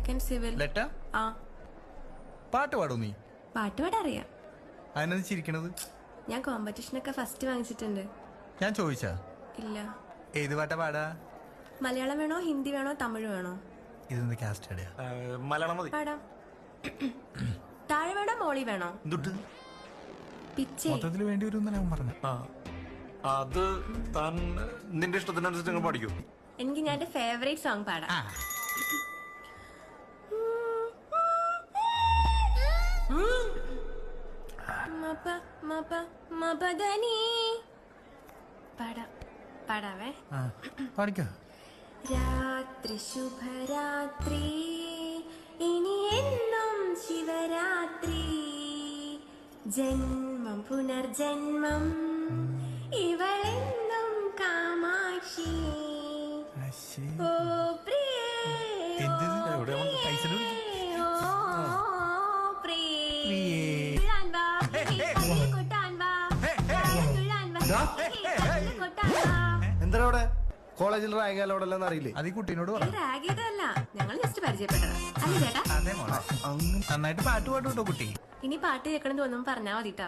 Second civil. Letter? ആ. പാട്ട് പാടും നീ? പാട്ട് പാടാൻ അറിയാം. അതിനത് ചിരിക്കണത്? ഞാൻ കോമ്പറ്റീഷനൊക്കെ ഫസ്റ്റ് വാങ്ങിച്ചിട്ടുണ്ട്. ഞാൻ ചോദിച്ചാ? ഇല്ല. ഏത് പാട്ടാ പാടാ? മലയാളം വേണോ, ഹിന്ദി വേണോ, തമിഴ് വേണോ? ഇതെന്ത് കാസ്റ്റ് ആടിയാ? മലയാളം മതി. പാടാം. താഴെ വേണോ, മോളി വേണോ? പിച്ചേ. മൊത്തത്തിൽ വേണ്ടി വരും ഞാൻ പറഞ്ഞു. അത് താൻ നിന്റെ ഇഷ്ടത്തിനനുസരിച്ച് നിങ്ങൾ പഠിക്കൂ. എനിക്ക് ഞാൻ എന്റെ ഫേവറേറ്റ് സോങ് പാടാം. പാടാവേ. പാടിക്കോ. രാത്രി ശുഭരാത്രി, ഇനി എന്നും ശിവരാത്രി, ജന്മം പുനർജന്മം, ഇവളെന്നും കാമാക്ഷി. ഓ പ്രിയേ, എന്താ അവിടെ കോളേജിൽ റാഗാലോടെല്ലാം അറിയില്ലേ? അത് ഈ കുട്ടീനോട് റാഗിയതല്ല, ഞങ്ങൾ ജസ്റ്റ് പരിചയപ്പെട്ടതാ. അല്ലേ ചേട്ടാ? നന്നായിട്ട് പാട്ട് പാടും കേട്ടോ കുട്ടി. ഇനി പാട്ട് കേൾക്കണം തോന്നുന്നു പറഞ്ഞാ മതിട്ടാ.